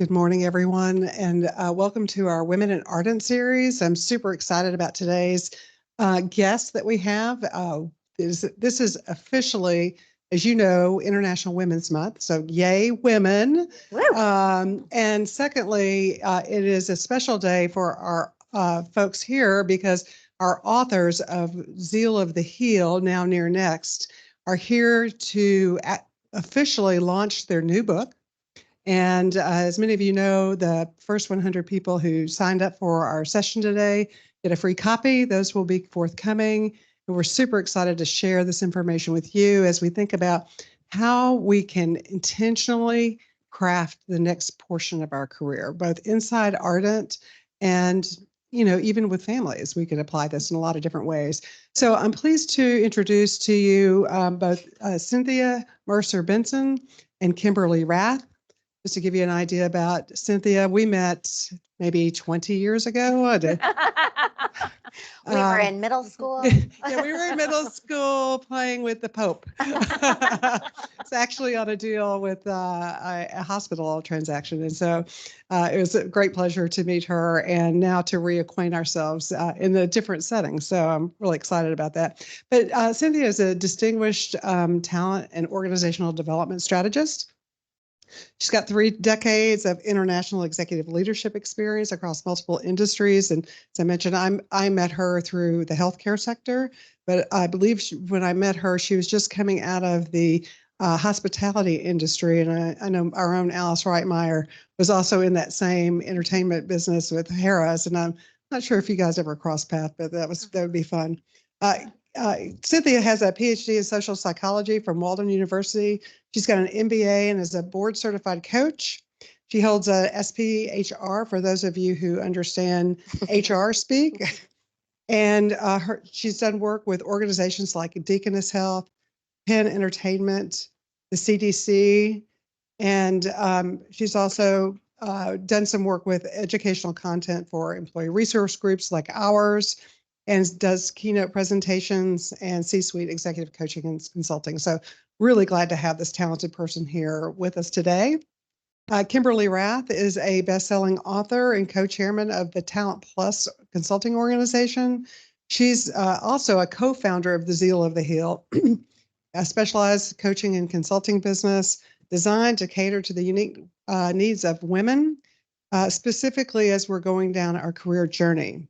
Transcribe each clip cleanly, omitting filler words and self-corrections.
Good morning, everyone, and welcome to our Women in Ardent series. I'm super excited about today's guest that we have. This is officially, as you know, International Women's Month, so yay, women. And secondly, it is a special day for our folks here because our authors of Zeal of the Heel, Now Near Next, are here to officially launch their new book. And as many of you know, the first 100 people who signed up for our session today get a free copy. Those will be forthcoming. And we're super excited to share this information with you as we think about how we can intentionally craft the next portion of our career, both inside Ardent and even with families. We can apply this in a lot of different ways. So I'm pleased to introduce to you both Cynthia Mercer Benson and Kimberly Rath. Just to give you an idea about Cynthia, we met maybe 20 years ago. We were in middle school. Yeah, we were in middle school playing with the Pope. It's actually on a deal with a hospital transaction. And so it was a great pleasure to meet her and now to reacquaint ourselves in a different setting. So I'm really excited about that. But Cynthia is a distinguished talent and organizational development strategist. She's got 3 decades of international executive leadership experience across multiple industries. And as I mentioned, I met her through the healthcare sector, but I believe when I met her, she was just coming out of the hospitality industry. And I know our own Alice Reitmeyer was also in that same entertainment business with Harrah's. And I'm not sure if you guys ever crossed paths, but that would be fun. Cynthia has a PhD in social psychology from Walden University. She's got an MBA and is a board certified coach. She holds a SPHR for those of you who understand HR speak. And she's done work with organizations like Deaconess Health, Penn Entertainment, the CDC, and she's also done some work with educational content for employee resource groups like ours, and does keynote presentations and C-suite executive coaching and consulting. So really glad to have this talented person here with us today. Kimberly Rath is a best-selling author and co-chairman of the Talent Plus consulting organization. She's also a co-founder of the Zeal of the Heel, a specialized coaching and consulting business designed to cater to the unique needs of women, specifically as we're going down our career journey.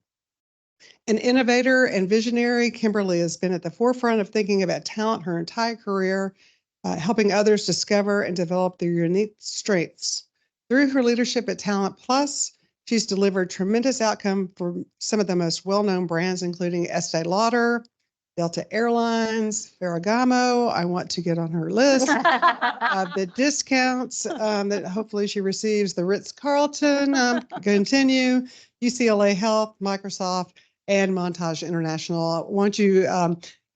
An innovator and visionary, Kimberly has been at the forefront of thinking about talent her entire career, helping others discover and develop their unique strengths. Through her leadership at Talent Plus, she's delivered tremendous outcome for some of the most well-known brands, including Estee Lauder, Delta Airlines, Ferragamo. I want to get on her list of the discounts that hopefully she receives. The Ritz-Carlton, continue, UCLA Health, Microsoft, and Montage International. Won't you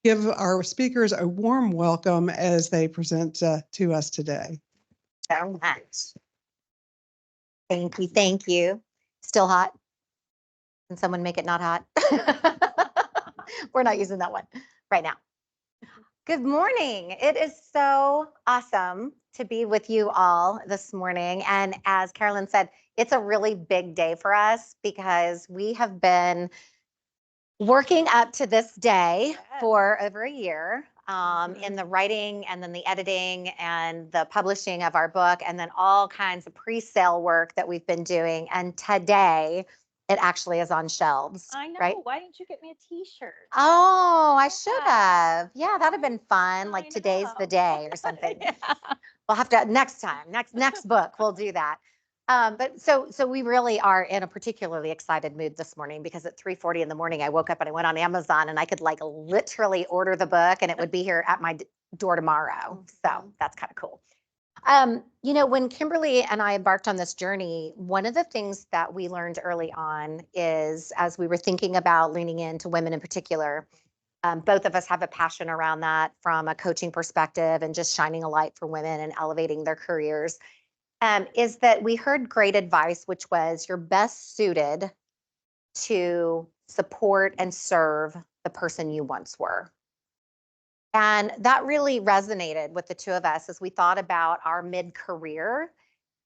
give our speakers a warm welcome as they present to us today? So much. Thank you. Thank you. Still hot? Can someone make it not hot? We're not using that one right now. Good morning. It is so awesome to be with you all this morning. And as Carolyn said, it's a really big day for us because we have been working up to this day for over a year in the writing and then the editing and the publishing of our book and then all kinds of pre-sale work that we've been doing. And today it actually is on shelves. I know. Right? Why didn't you get me a t-shirt? Oh, I should have. Yeah, that'd have been fun. Like today's the day or something. Yeah. We'll have to next time, next book, we'll do that. But so we really are in a particularly excited mood this morning because at 3:40 in the morning, I woke up and I went on Amazon and I could like literally order the book and it would be here at my door tomorrow. So that's kind of cool. When Kimberly and I embarked on this journey, one of the things that we learned early on is as we were thinking about leaning into women in particular, both of us have a passion around that from a coaching perspective and just shining a light for women and elevating their careers. Is that we heard great advice, which was you're best suited to support and serve the person you once were. And that really resonated with the two of us as we thought about our mid-career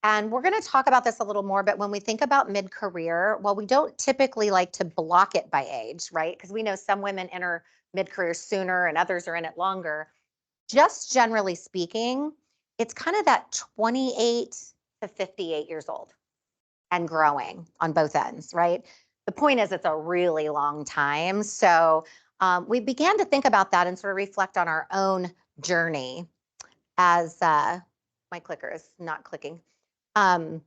And we're going to talk about this a little more, but when we think about mid-career, well, we don't typically like to block it by age, right? Because we know some women enter mid-career sooner and others are in it longer. Just generally speaking, it's kind of that 28 to 58 years old and growing on both ends, right? The point is, it's a really long time. So we began to think about that and sort of reflect on our own journey as my clicker is not clicking. As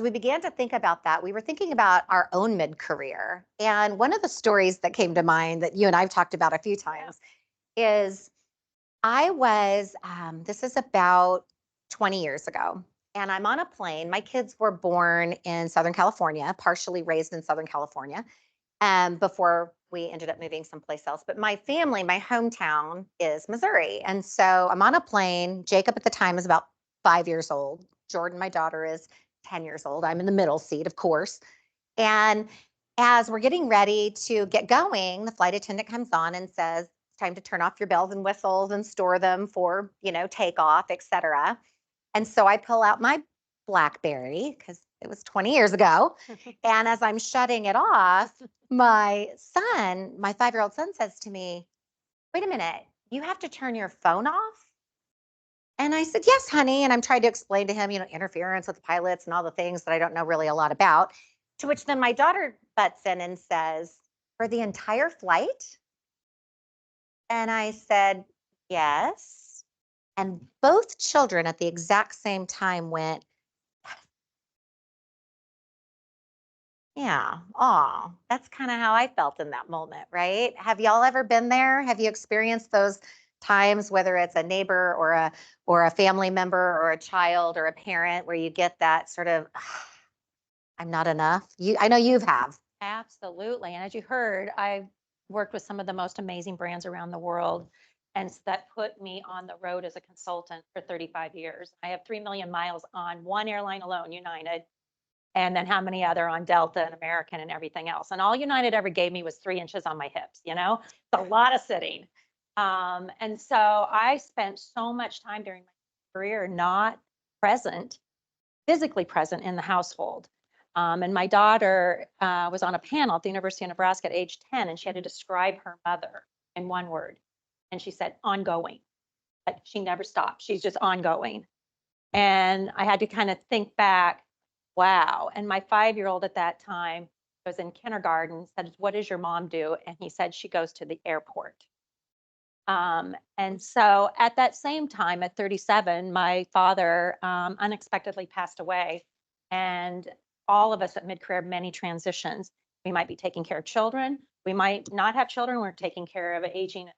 we began to think about that, we were thinking about our own mid-career. And one of the stories that came to mind that you and I've talked about a few times is I was, this is about 20 years ago, and I'm on a plane. My kids were born in Southern California, partially raised in Southern California, before we ended up moving someplace else. But my family, my hometown is Missouri. And so I'm on a plane. Jacob at the time is about 5 years old. Jordan, my daughter, is 10 years old. I'm in the middle seat, of course. And as we're getting ready to get going, the flight attendant comes on and says, it's time to turn off your bells and whistles and store them for, takeoff, et cetera. And so I pull out my BlackBerry because it was 20 years ago. And as I'm shutting it off, my 5-year-old son says to me, wait a minute, you have to turn your phone off? And I said, yes, honey. And I'm trying to explain to him, interference with pilots and all the things that I don't know really a lot about. To which then my daughter butts in and says, for the entire flight? And I said, yes. And both children at the exact same time went, yeah, oh, that's kind of how I felt in that moment, right? Have y'all ever been there? Have you experienced those times, whether it's a neighbor or a family member or a child or a parent, where you get that sort of, I'm not enough? I know you've have. Absolutely. And as you heard, I've worked with some of the most amazing brands around the world. And that put me on the road as a consultant for 35 years. I have 3 million miles on one airline alone, United. And then how many other on Delta and American and everything else. And all United ever gave me was 3 inches on my hips, It's a lot of sitting. And so I spent so much time during my career not present, physically present in the household. And my daughter was on a panel at the University of Nebraska at age 10, and she had to describe her mother in one word. And she said, ongoing. But she never stopped. She's just ongoing. And I had to kind of think back, wow. And my 5-year-old at that time was in kindergarten, said, what does your mom do? And he said, she goes to the airport. And so at that same time, at 37, my father unexpectedly passed away. And all of us at mid-career have many transitions. We might be taking care of children. We might not have children. We're taking care of aging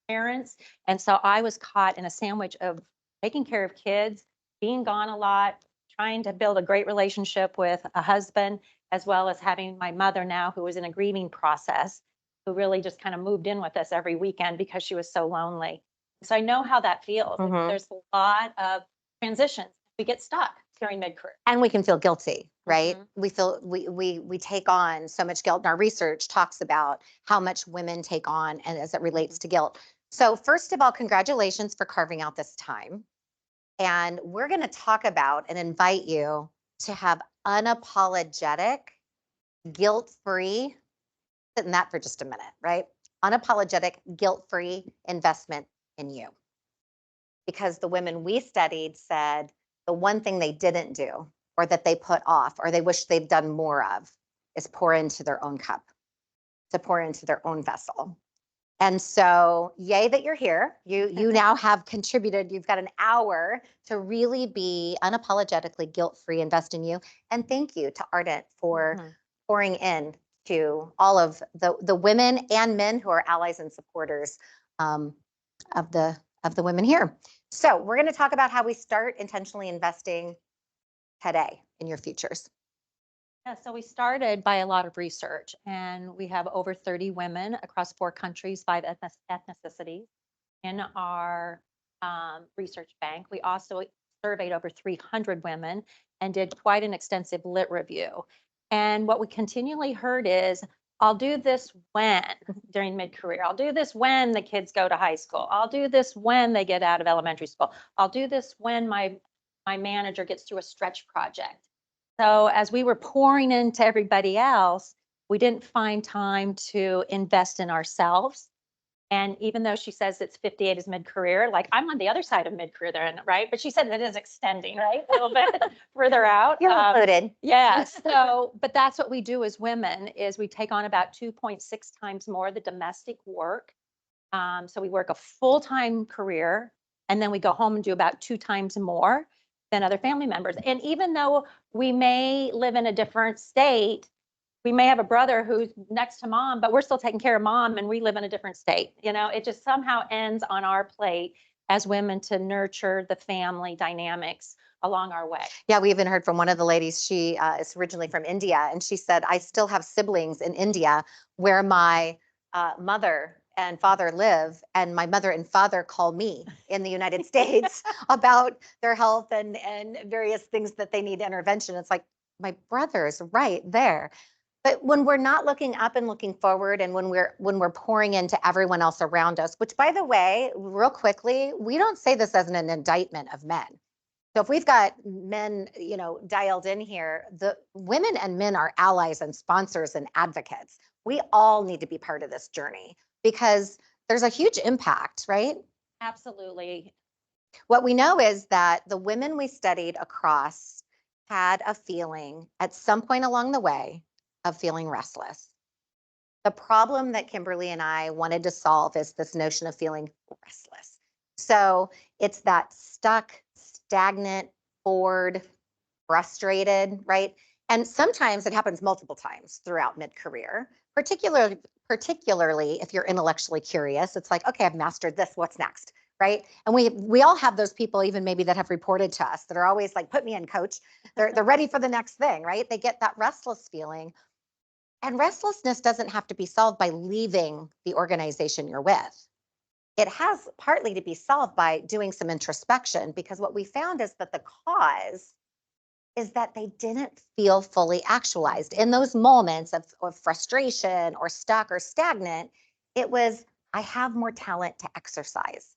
parents. And so I was caught in a sandwich of taking care of kids, being gone a lot, trying to build a great relationship with a husband, as well as having my mother now, who was in a grieving process, who really just kind of moved in with us every weekend because she was so lonely. So I know how that feels. Mhm. There's a lot of transitions. We get stuck during mid-career. And we can feel guilty, right? Mhm. We feel we take on so much guilt. And our research talks about how much women take on and as it relates to guilt. So first of all, congratulations for carving out this time. And we're going to talk about and invite you to have unapologetic, guilt-free, sit in that for just a minute, right? Unapologetic, guilt-free investment in you. Because the women we studied said the one thing they didn't do, or that they put off, or they wish they'd done more of, is pour into their own cup, to pour into their own vessel. And so, yay that you're here. You now have contributed. You've got an hour to really be unapologetically guilt-free, invest in you. And thank you to Ardent for pouring in to all of the women and men who are allies and supporters of the women here. So we're going to talk about how we start intentionally investing today in your futures. Yeah, so we started by a lot of research, and we have over 30 women across 4 countries, 5 ethnicities in our research bank. We also surveyed over 300 women and did quite an extensive lit review. And what we continually heard is, I'll do this when during mid-career. I'll do this when the kids go to high school. I'll do this when they get out of elementary school. I'll do this when my my manager gets to a stretch project. So as we were pouring into everybody else, we didn't find time to invest in ourselves. And even though she says it's 58 is mid-career, like I'm on the other side of mid-career then, right? But she said it is extending, right? A little bit further out. You're included. Yeah. So, but that's what we do as women is we take on about 2.6 times more the domestic work. So we work a full-time career and then we go home and do about 2 times more than other family members. And even though we may live in a different state, we may have a brother who's next to mom, but we're still taking care of mom and we live in a different state. You know, it just somehow ends on our plate as women to nurture the family dynamics along our way. Yeah, we even heard from one of the ladies. She is originally from India, and she said, I still have siblings in India where my mother and father live, and my mother and father call me in the United States about their health and various things that they need intervention. It's like, my brother's right there. But when we're not looking up and looking forward, and when we're pouring into everyone else around us, which, by the way, real quickly, we don't say this as an indictment of men. So if we've got men, dialed in here, the women and men are allies and sponsors and advocates. We all need to be part of this journey because there's a huge impact, right? Absolutely. What we know is that the women we studied across had a feeling at some point along the way of feeling restless. The problem that Kimberly and I wanted to solve is this notion of feeling restless. So it's that stuck, stagnant, bored, frustrated, right? And sometimes it happens multiple times throughout mid-career, particularly if you're intellectually curious. It's like, okay, I've mastered this, what's next? Right. And we all have those people, even maybe that have reported to us, that are always like, put me in, coach. They're ready for the next thing, right? They get that restless feeling. And restlessness doesn't have to be solved by leaving the organization you're with. It has partly to be solved by doing some introspection, because what we found is that the cause is that they didn't feel fully actualized. In those moments of frustration or stuck or stagnant, it was, I have more talent to exercise.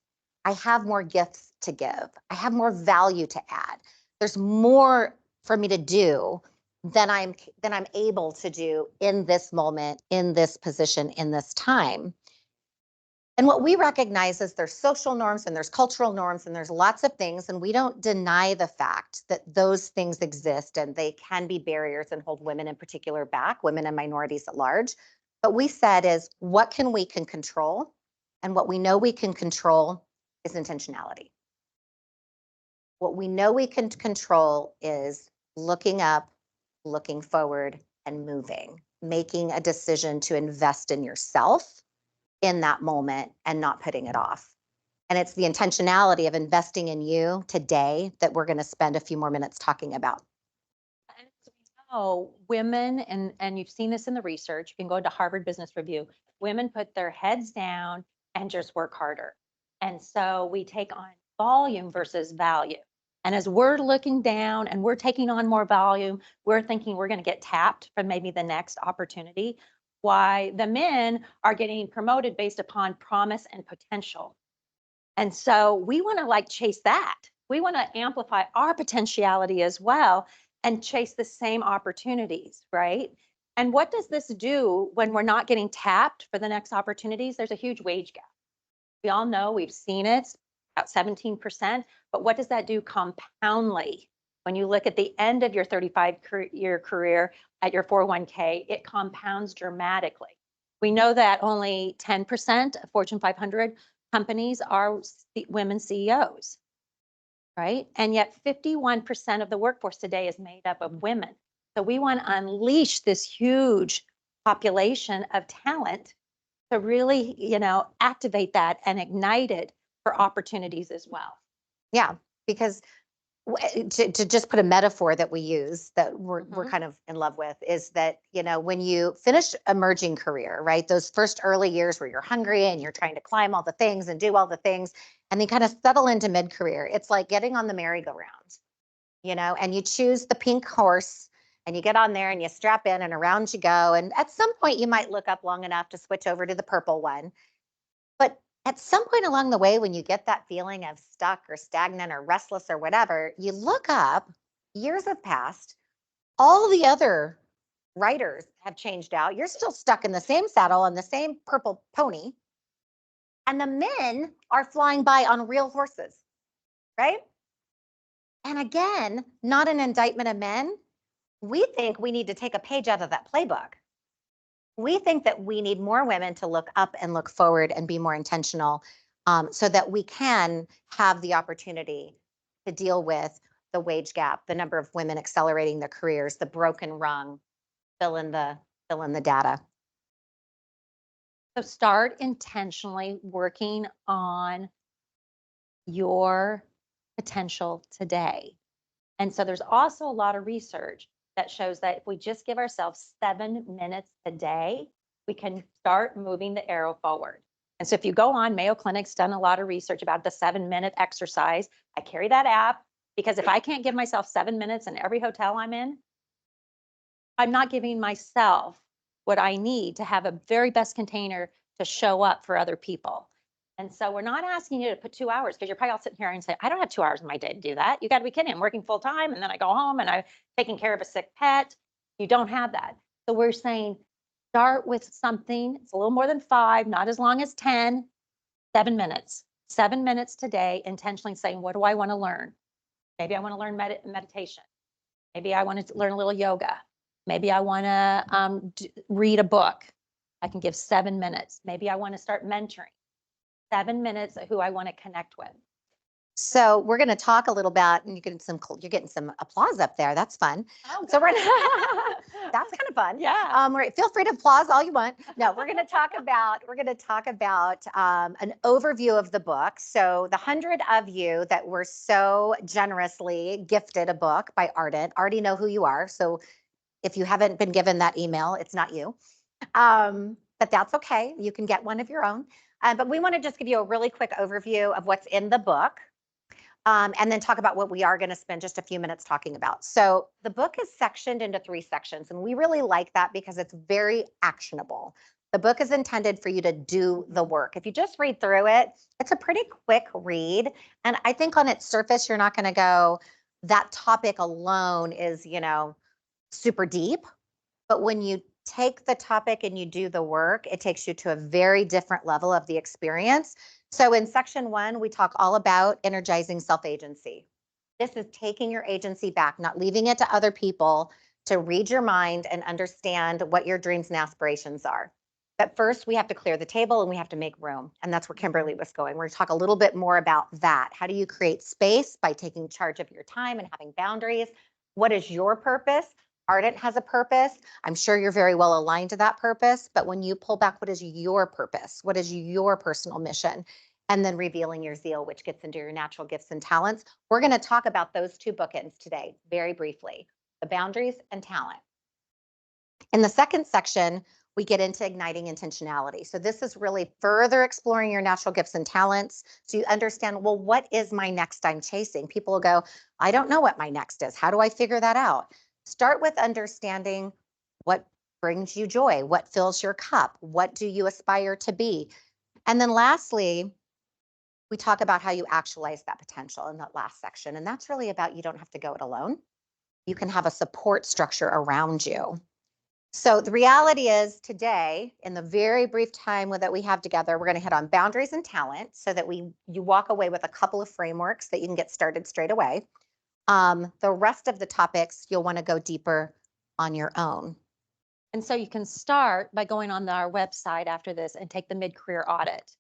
I have more gifts to give. I have more value to add. There's more for me to do than I'm able to do in this moment, in this position, in this time. And what we recognize is there's social norms and there's cultural norms and there's lots of things, and we don't deny the fact that those things exist and they can be barriers and hold women in particular back, women and minorities at large. But we said is, what can we control? And what we know we can control is intentionality. What we know we can control is looking up, looking forward, and moving, making a decision to invest in yourself in that moment and not putting it off. And it's the intentionality of investing in you today that we're going to spend a few more minutes talking about. And as we know, women, and you've seen this in the research, you can go to Harvard Business Review, women put their heads down and just work harder. And so we take on volume versus value. And as we're looking down and we're taking on more volume, we're thinking we're going to get tapped for maybe the next opportunity. Why the men are getting promoted based upon promise and potential. And so we want to chase that. We want to amplify our potentiality as well and chase the same opportunities, right? And what does this do when we're not getting tapped for the next opportunities? There's a huge wage gap. We all know, we've seen it, about 17%, but what does that do compoundly? When you look at the end of your 35-year career at your 401k, it compounds dramatically. We know that only 10% of Fortune 500 companies are women CEOs, right? And yet 51% of the workforce today is made up of women. So we want to unleash this huge population of talent to really, activate that and ignite it for opportunities as well. Yeah, because to just put a metaphor that we use that we're kind of in love with is that, when you finish emerging career, right, those first early years where you're hungry and you're trying to climb all the things and do all the things, and then kind of settle into mid-career, it's like getting on the merry-go-round, and you choose the pink horse and you get on there and you strap in and around you go. And at some point you might look up long enough to switch over to the purple one. But at some point along the way, when you get that feeling of stuck or stagnant or restless or whatever, you look up, years have passed, all the other writers have changed out. You're still stuck in the same saddle on the same purple pony. And the men are flying by on real horses, right? And again, not an indictment of men. We think we need to take a page out of that playbook. We think that we need more women to look up and look forward and be more intentional, so that we can have the opportunity to deal with the wage gap, the number of women accelerating their careers, the broken rung, fill in the data. So start intentionally working on your potential today. And so there's also a lot of research that shows that if we just give ourselves 7 minutes a day, we can start moving the arrow forward. And so if you go on, Mayo Clinic's done a lot of research about the 7-minute exercise. I carry that app because if I can't give myself 7 minutes in every hotel I'm in, I'm not giving myself what I need to have a very best container to show up for other people. And so we're not asking you to put 2 hours because you're probably all sitting here and say, I don't have 2 hours in my day to do that. You got to be kidding. I'm working full time and then I go home and I'm taking care of a sick pet. You don't have that. So we're saying start with something. It's a little more than 5, not as long as 10, 7 minutes. 7 minutes today, intentionally saying, what do I want to learn? Maybe I want to learn meditation. Maybe I want to learn a little yoga. Maybe I want to read a book. I can give 7 minutes. Maybe I want to start mentoring. 7 minutes of who I want to connect with. So we're going to talk a little about, and you're getting some applause up there. That's fun. Oh, So that's kind of fun. Yeah. Right. Feel free to applause all you want. No, we're going to talk about an overview of the book. So the 100 of you that were so generously gifted a book by Ardent already know who you are. So if you haven't been given that email, it's not you. But that's okay. You can get one of your own. But we want to just give you a really quick overview of what's in the book, and then talk about what we are going to spend just a few minutes talking about. So the book is sectioned into 3 sections, and we really like that because it's very actionable. The book is intended for you to do the work. If you just read through it, it's a pretty quick read. And I think on its surface, you're not going to go, that topic alone is, super deep. But when you take the topic and you do the work, it takes you to a very different level of the experience. So in section 1, we talk all about energizing self-agency. This is taking your agency back, not leaving it to other people to read your mind and understand what your dreams and aspirations are. But first, we have to clear the table and we have to make room. And that's where Kimberly was going. We're going to talk a little bit more about that. How do you create space by taking charge of your time and having boundaries? What is your purpose? Ardent has a purpose. I'm sure you're very well aligned to that purpose, but when you pull back, what is your purpose? What is your personal mission? And then revealing your zeal, which gets into your natural gifts and talents. We're going to talk about those 2 bookends today, very briefly, the boundaries and talent. In the second section, we get into igniting intentionality. So this is really further exploring your natural gifts and talents. So you understand, well, what is my next I'm chasing? People will go, I don't know what my next is. How do I figure that out? Start with understanding what brings you joy, what fills your cup, what do you aspire to be? And then lastly, we talk about how you actualize that potential in that last section. And that's really about you don't have to go it alone. You can have a support structure around you. So the reality is today, in the very brief time that we have together, we're going to hit on boundaries and talent so that you walk away with a couple of frameworks that you can get started straight away. The rest of the topics, you'll want to go deeper on your own. And so you can start by going on our website after this and take the mid-career audit.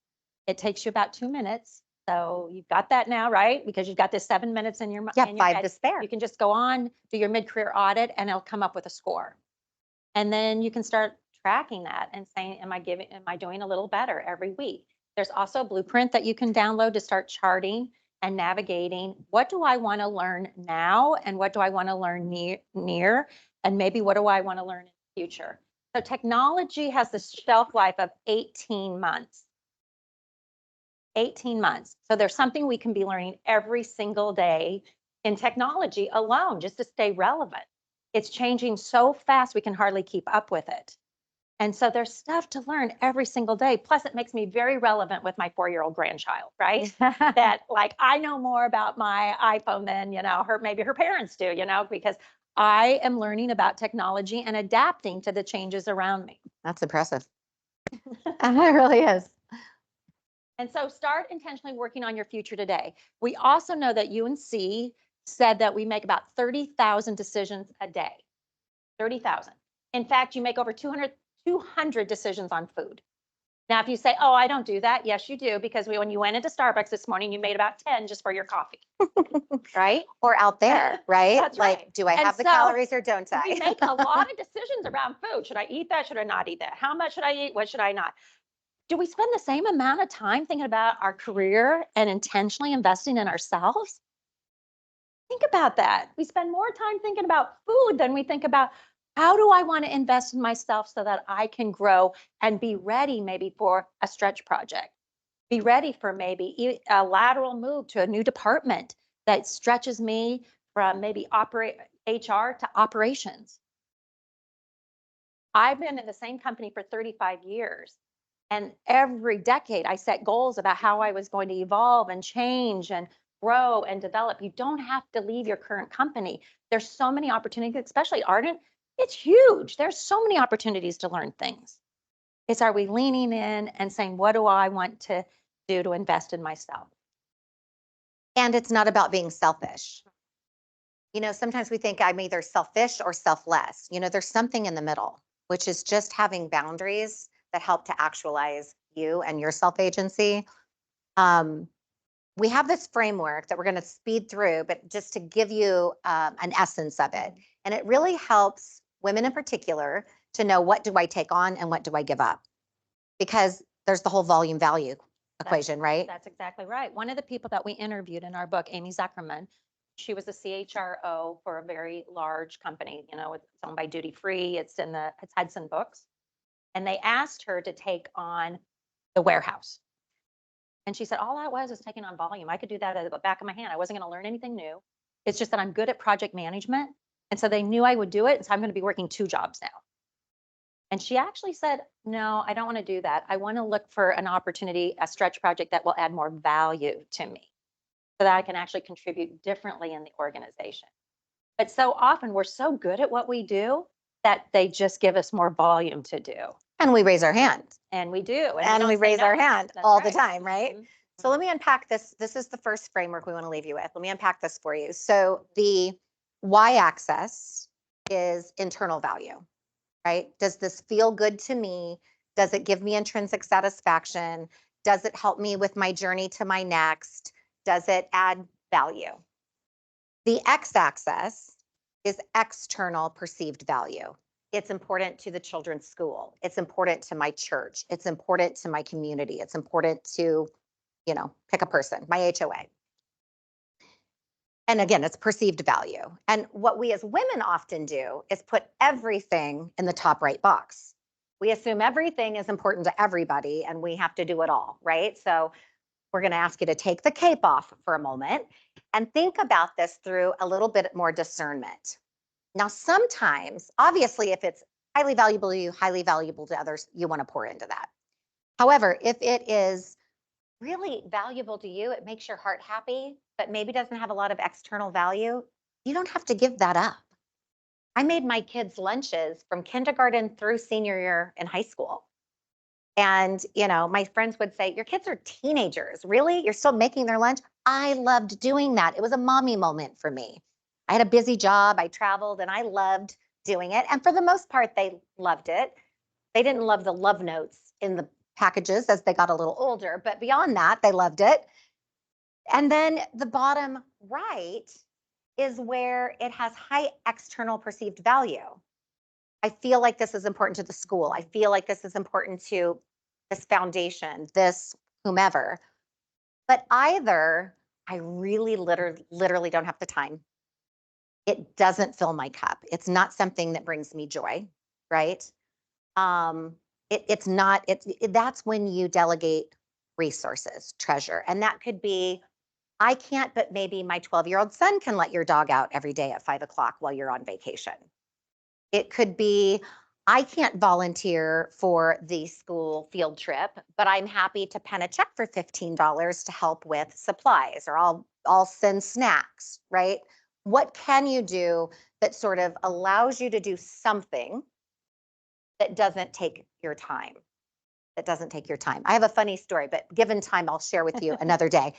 It takes you about 2 minutes. So you've got that now, right? Because you've got this 7 minutes in your mind. Yeah, 5 to spare. You can just go on, do your mid-career audit, and it'll come up with a score. And then you can start tracking that and saying, am I doing a little better every week? There's also a blueprint that you can download to start charting and navigating. What do I want to learn now? And what do I want to learn near? And maybe what do I want to learn in the future? So technology has the shelf life of 18 months. 18 months. So there's something we can be learning every single day in technology alone, just to stay relevant. It's changing so fast, we can hardly keep up with it. And so there's stuff to learn every single day. Plus, it makes me very relevant with my 4-year-old grandchild, right? That like I know more about my iPhone than, maybe her parents do, because I am learning about technology and adapting to the changes around me. That's impressive. It really is. And so start intentionally working on your future today. We also know that UNC said that we make about 30,000 decisions a day. 30,000. In fact, you make over 200 decisions on food. Now, if you say, oh, I don't do that. Yes, you do. Because when you went into Starbucks this morning, you made about 10 just for your coffee. Right? Or out there, right? That's like, right. do I And have the so calories or don't I? We make a lot of decisions around food. Should I eat that? Should I not eat that? How much should I eat? What should I not? Do we spend the same amount of time thinking about our career and intentionally investing in ourselves? Think about that. We spend more time thinking about food than we think about how do I want to invest in myself so that I can grow and be ready maybe for a stretch project, be ready for maybe a lateral move to a new department that stretches me from maybe HR to operations. I've been in the same company for 35 years. And every decade, I set goals about how I was going to evolve and change and grow and develop. You don't have to leave your current company. There's so many opportunities, especially Ardent. It's huge. There's so many opportunities to learn things. It's are we leaning in and saying, what do I want to do to invest in myself? And it's not about being selfish. Sometimes we think I'm either selfish or selfless. There's something in the middle, which is just having boundaries that help to actualize you and your self-agency. We have this framework that we're going to speed through, but just to give you an essence of it. And it really helps women in particular to know what do I take on and what do I give up? Because there's the whole volume value equation, right? That's exactly right. One of the people that we interviewed in our book, Amy Zuckerman, she was a CHRO for a very large company, it's owned by Duty Free. It's Hudson Books. And they asked her to take on the warehouse. And she said, all that was taking on volume. I could do that at the back of my hand. I wasn't going to learn anything new. It's just that I'm good at project management. And so they knew I would do it. And so I'm going to be working 2 jobs now. And she actually said, no, I don't want to do that. I want to look for an opportunity, a stretch project that will add more value to me so that I can actually contribute differently in the organization. But so often we're so good at what we do that they just give us more volume to do. And we raise our hand. And we do. And we raise our hand all the time, right? Mm-hmm. So let me unpack this. This is the first framework we want to leave you with. Let me unpack this for you. So the y-axis is internal value, right? Does this feel good to me? Does it give me intrinsic satisfaction? Does it help me with my journey to my next? Does it add value? The x-axis is external perceived value. It's important to the children's school. It's important to my church. It's important to my community. It's important to, pick a person, my HOA. And again, it's perceived value. And what we as women often do is put everything in the top right box. We assume everything is important to everybody and we have to do it all, right? So we're going to ask you to take the cape off for a moment and think about this through a little bit more discernment. Now, sometimes, obviously, if it's highly valuable to you, highly valuable to others, you want to pour into that. However, if it is really valuable to you, it makes your heart happy, but maybe doesn't have a lot of external value, you don't have to give that up. I made my kids' lunches from kindergarten through senior year in high school. And, my friends would say, your kids are teenagers. Really? You're still making their lunch? I loved doing that. It was a mommy moment for me. I had a busy job, I traveled, and I loved doing it. And for the most part, they loved it. They didn't love the love notes in the packages as they got a little older, but beyond that, they loved it. And then the bottom right is where it has high external perceived value. I feel like this is important to the school. I feel like this is important to this foundation, this whomever. But either I really literally don't have the time. It doesn't fill my cup. It's not something that brings me joy, right? It's not, that's when you delegate resources, treasure. And that could be, I can't, but maybe my 12-year-old son can let your dog out every day at 5 o'clock while you're on vacation. It could be, I can't volunteer for the school field trip, but I'm happy to pen a check for $15 to help with supplies, or I'll send snacks, right? What can you do that sort of allows you to do something that doesn't take your time? That doesn't take your time. I have a funny story, but given time, I'll share with you another day.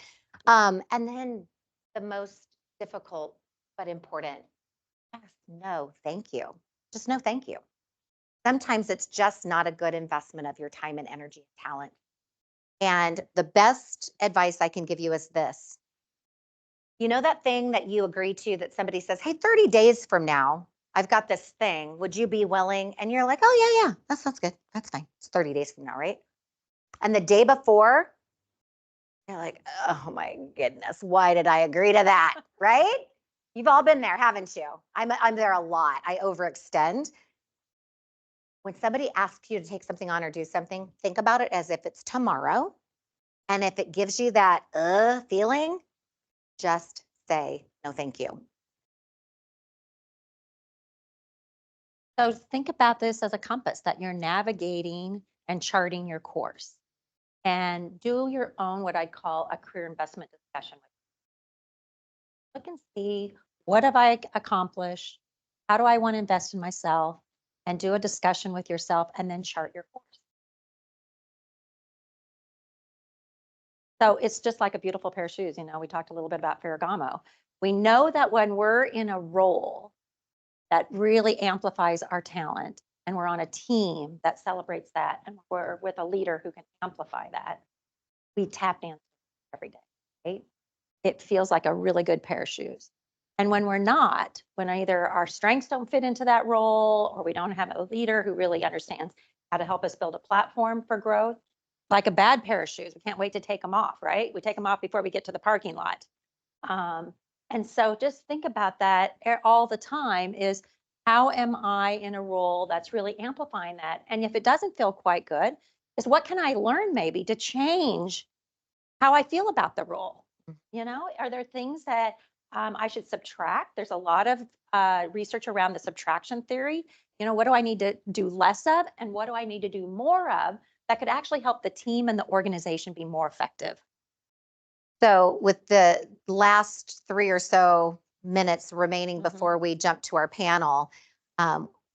And then the most difficult but important, yes, no, thank you. Just no, thank you. Sometimes it's just not a good investment of your time and energy and talent. And the best advice I can give you is this. You know that thing that you agree to that somebody says, hey, 30 days from now, I've got this thing. Would you be willing? And you're like, oh, yeah, that sounds good. That's fine. It's 30 days from now, right? And the day before, you're like, oh my goodness, why did I agree to that? Right? You've all been there, haven't you? I'm there a lot. I overextend. When somebody asks you to take something on or do something, think about it as if it's tomorrow. And if it gives you that feeling, just say no, thank you. So think about this as a compass that you're navigating and charting your course, and do your own, what I call a career investment discussion. Look and see, what have I accomplished? How do I want to invest in myself? And do a discussion with yourself and then chart your course. So it's just like a beautiful pair of shoes. You know, we talked a little bit about Ferragamo. We know that when we're in a role that really amplifies our talent, and we're on a team that celebrates that, and we're with a leader who can amplify that, we tap dance every day, right? It feels like a really good pair of shoes. And when we're not, when either our strengths don't fit into that role, or we don't have a leader who really understands how to help us build a platform for growth, like a bad pair of shoes, we can't wait to take them off, right? We take them off before we get to the parking lot. And so just think about that all the time, is how am I in a role that's really amplifying that? And if it doesn't feel quite good, is what can I learn maybe to change how I feel about the role? You know, are there things that I should subtract? There's a lot of research around the subtraction theory. You know, what do I need to do less of, and what do I need to do more of that could actually help the team and the organization be more effective? So with the last 3 or so minutes remaining Mhm. before we jump to our panel,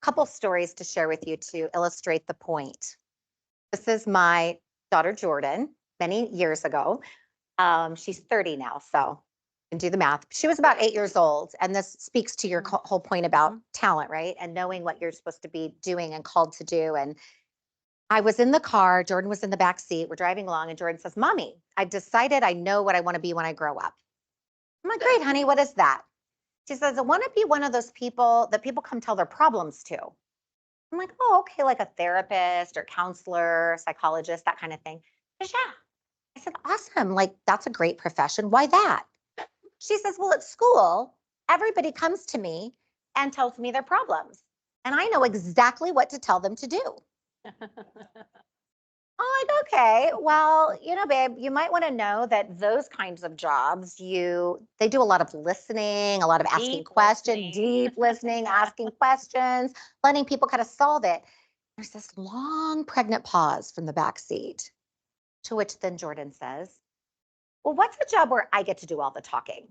couple stories to share with you to illustrate the point. This is my daughter, Jordan, many years ago. She's 30 now, so you can do the math. She was about 8 years old. And this speaks to your whole point about talent, right? And knowing what you're supposed to be doing and called to do. And I was in the car, Jordan was in the back seat. We're driving along, and Jordan says, Mommy, I've decided I know what I want to be when I grow up. I'm like, great, honey, what is that? She says, I want to be one of those people that people come tell their problems to. I'm like, oh, okay, like a therapist or counselor, psychologist, that kind of thing. She says, yeah. I said, awesome. Like, that's a great profession. Why that? She says, well, at school, everybody comes to me and tells me their problems. And I know exactly what to tell them to do. I'm like, okay, well, you know, babe, you might want to know that those kinds of jobs, they do a lot of listening, a lot of asking Deep questions, listening. deep listening, asking questions, letting people kind of solve it. There's this long pregnant pause from the back seat, to which then Jordan says, well, what's a job where I get to do all the talking?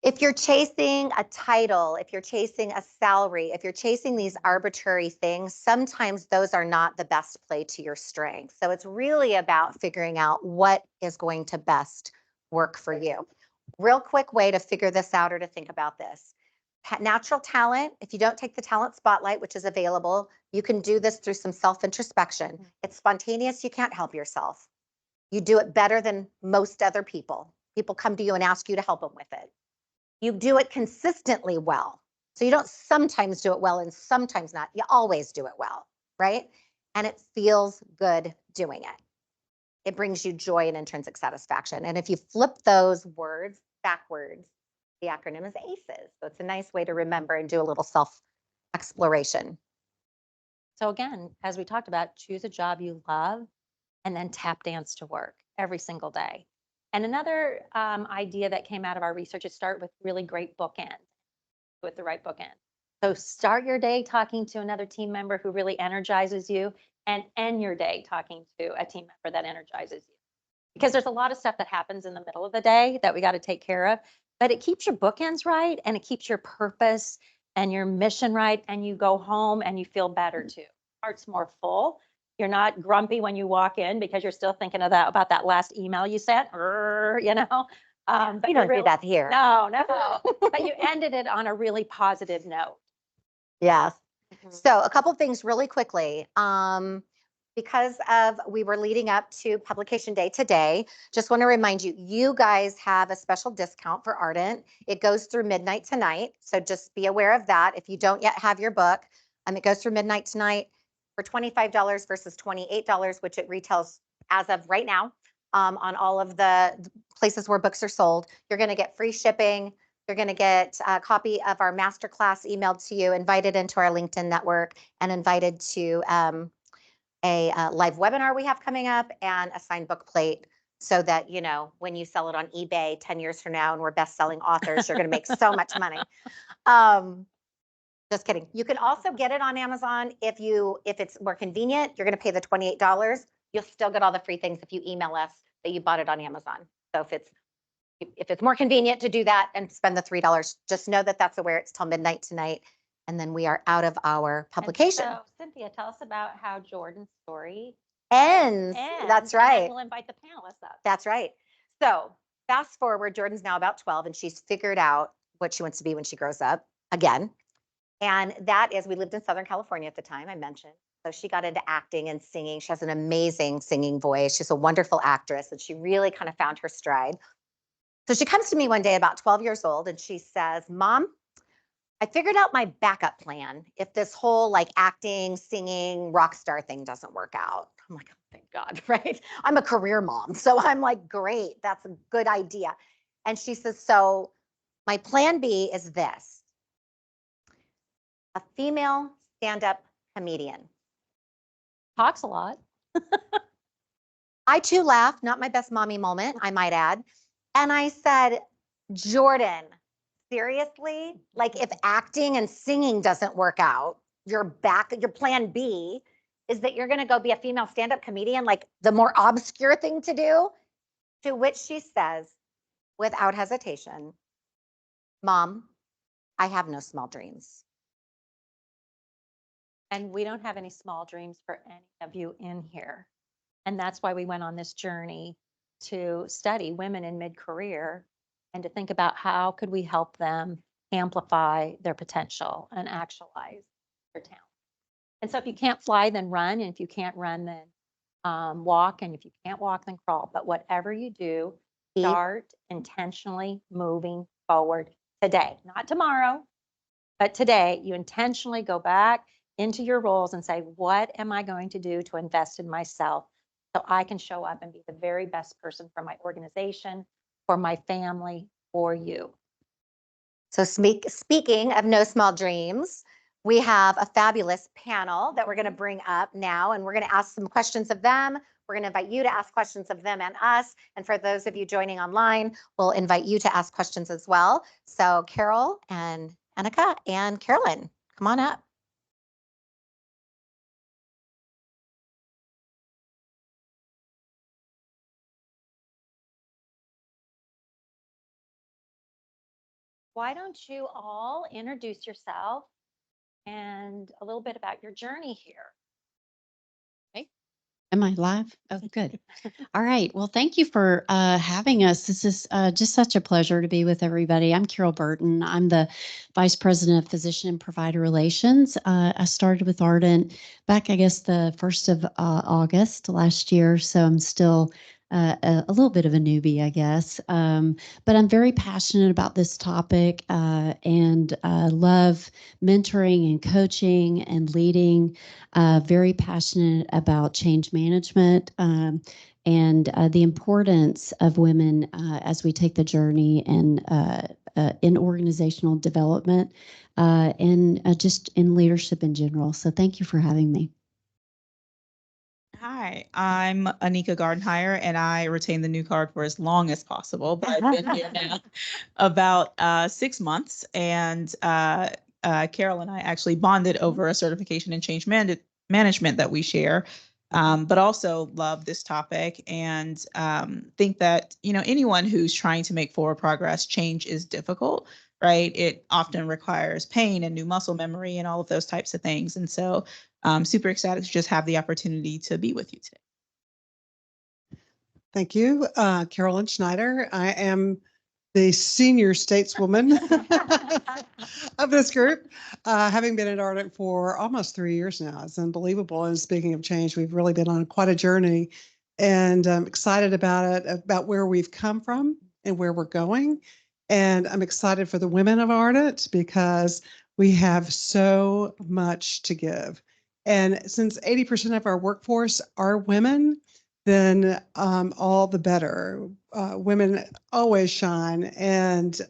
If you're chasing a title, if you're chasing a salary, if you're chasing these arbitrary things, sometimes those are not the best play to your strengths. So it's really about figuring out what is going to best work for you. Real quick way to figure this out or to think about this. Natural talent, if you don't take the talent spotlight, which is available, you can do this through some self-introspection. It's spontaneous, you can't help yourself. You do it better than most other people. People come to you and ask you to help them with it. You do it consistently well. So you don't sometimes do it well and sometimes not. You always do it well, right? And it feels good doing it. It brings you joy and intrinsic satisfaction. And if you flip those words backwards, the acronym is ACEs. So it's a nice way to remember and do a little self-exploration. So again, as we talked about, choose a job you love and then tap dance to work every single day. And another idea that came out of our research is start with really great bookends, with the right bookend. So start your day talking to another team member who really energizes you, and end your day talking to a team member that energizes you. Because there's a lot of stuff that happens in the middle of the day that we got to take care of, but it keeps your bookends right, and it keeps your purpose and your mission right, and you go home and you feel better too. Heart's more full. You're not grumpy when you walk in because you're still thinking of that about that last email you sent, you know. But We don't do that here. No, no. But you ended it on a really positive note. Yes. Mhm. So a couple things really quickly. Because we were leading up to publication day today, just want to remind you, you guys have a special discount for Ardent. It goes through midnight tonight. So just be aware of that. If you don't yet have your book, it goes through midnight tonight for $25 versus $28, which it retails as of right now on all of the places where books are sold. You're going to get free shipping. You're going to get a copy of our masterclass emailed to you, invited into our LinkedIn network, and invited to a live webinar we have coming up, and a signed book plate, so that, you know, when you sell it on eBay 10 years from now and we're best-selling authors, you're going to make so much money. Just kidding. You can also get it on Amazon if it's more convenient. You're going to pay the $28. You'll still get all the free things if you email us that you bought it on Amazon. So if it's more convenient to do that and spend the $3, just know that that's where it's till midnight tonight. And then we are out of our publication. And so, Cynthia, tell us about how Jordan's story Ends. That's and then right. we'll invite the panelists up. That's right. So fast forward, Jordan's now about 12, and she's figured out what she wants to be when she grows up again. And that is, we lived in Southern California at the time, I mentioned. So she got into acting and singing. She has an amazing singing voice. She's a wonderful actress, and she really kind of found her stride. So she comes to me one day about 12 years old, and she says, Mom, I figured out my backup plan if this whole like acting, singing, rock star thing doesn't work out. I'm like, oh, thank God, right? I'm a career mom. So I'm like, great, that's a good idea. And she says, so my plan B is this: a female stand-up comedian. Talks a lot. I too laughed, not my best mommy moment, I might add. And I said, Jordan, seriously? Like, if acting and singing doesn't work out, your plan B is that you're going to go be a female stand-up comedian, like the more obscure thing to do? To which she says, without hesitation, Mom, I have no small dreams. And we don't have any small dreams for any of you in here. And that's why we went on this journey to study women in mid-career and to think about how could we help them amplify their potential and actualize their talent. And so if you can't fly, then run. And if you can't run, then walk. And if you can't walk, then crawl. But whatever you do, start intentionally moving forward today, not tomorrow, but today. You intentionally go back into your roles and say, what am I going to do to invest in myself so I can show up and be the very best person for my organization, for my family, for you? So speaking of no small dreams, we have a fabulous panel that we're going to bring up now, and we're going to ask some questions of them. We're going to invite you to ask questions of them and us. And for those of you joining online, we'll invite you to ask questions as well. So Carol and Annika and Carolyn, come on up. Why don't you all introduce yourself and a little bit about your journey here? Am I live? Oh, good. All right. Well, thank you for having us. This is just such a pleasure to be with everybody. I'm Carol Burton. I'm the Vice President of Physician and Provider Relations. I started with Ardent back, I guess, the 1st of August last year. So I'm still a little bit of a newbie, I guess. But I'm very passionate about this topic and love mentoring and coaching and leading. Very passionate about change management and the importance of women as we take the journey and in organizational development and just in leadership in general. So thank you for having me. Hi, I'm Anika Gardenhire, and I retain the new card for as long as possible, but I've been here now about 6 months, and Carol and I actually bonded over a certification in change management that we share. But also love this topic and think that, anyone who's trying to make forward progress, change is difficult, right? It often requires pain and new muscle memory and all of those types of things. And so super excited to just have the opportunity to be with you today. Thank you, Carolyn Schneider. I am the senior stateswoman of this group, having been at Ardent for almost 3 years now. It's unbelievable. And speaking of change, we've really been on quite a journey, and I'm excited about it, about where we've come from and where we're going. And I'm excited for the women of Ardent because we have so much to give. And since 80% of our workforce are women, then all the better. Women always shine, and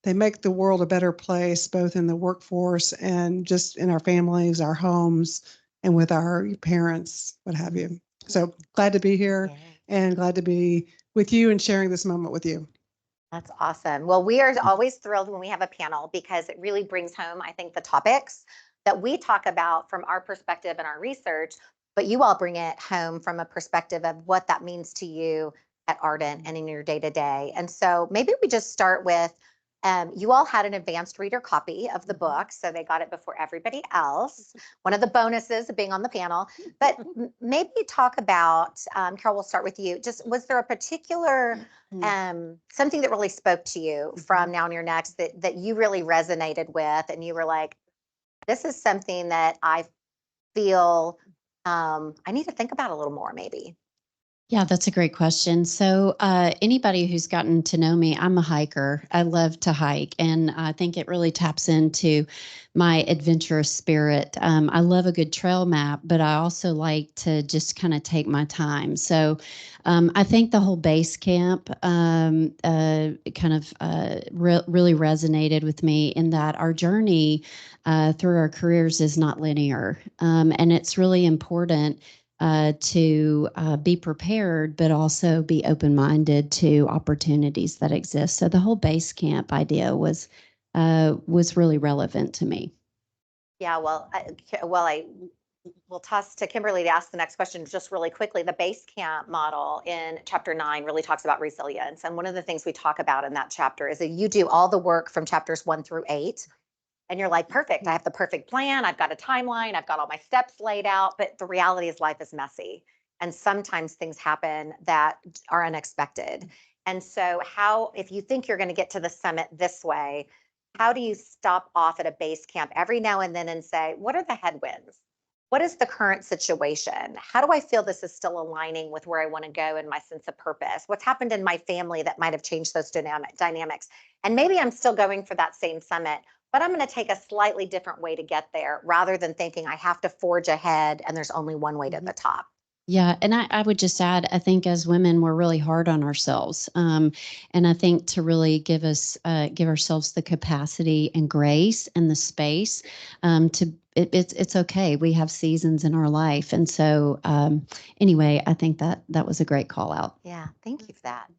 they make the world a better place, both in the workforce and just in our families, our homes, and with our parents, what have you. So glad to be here and glad to be with you and sharing this moment with you. That's awesome. Well, we are always thrilled when we have a panel because it really brings home, I think, the topics that we talk about from our perspective and our research, but you all bring it home from a perspective of what that means to you at Ardent and in your day-to-day. And so maybe we just start with, you all had an advanced reader copy of the book, so they got it before everybody else. One of the bonuses of being on the panel. But maybe talk about, Carol, we'll start with you. Just was there a particular something that really spoke to you from Now and Your Next that you really resonated with, and you were like, this is something that I feel I need to think about a little more, maybe? Yeah, that's a great question. So anybody who's gotten to know me, I'm a hiker. I love to hike, and I think it really taps into my adventurous spirit. I love a good trail map, but I also like to just kind of take my time. So I think the whole base camp really resonated with me in that our journey through our careers is not linear, and it's really important to be prepared, but also be open-minded to opportunities that exist. So the whole base camp idea was really relevant to me. Yeah, well, I will toss to Kimberly to ask the next question just really quickly. The base camp model in chapter 9 really talks about resilience. And one of the things we talk about in that chapter is that you do all the work from chapters 1 through 8. And you're like, perfect, I have the perfect plan. I've got a timeline. I've got all my steps laid out. But the reality is life is messy. And sometimes things happen that are unexpected. And so if you think you're going to get to the summit this way, how do you stop off at a base camp every now and then and say, what are the headwinds? What is the current situation? How do I feel this is still aligning with where I want to go and my sense of purpose? What's happened in my family that might have changed those dynamics? And maybe I'm still going for that same summit, but I'm going to take a slightly different way to get there rather than thinking I have to forge ahead and there's only one way to the top. Yeah, and I would just add, I think as women, we're really hard on ourselves, and I think to really give ourselves the capacity and grace and the space it's okay. We have seasons in our life, and so anyway, I think that was a great call out. Yeah, thank you for that.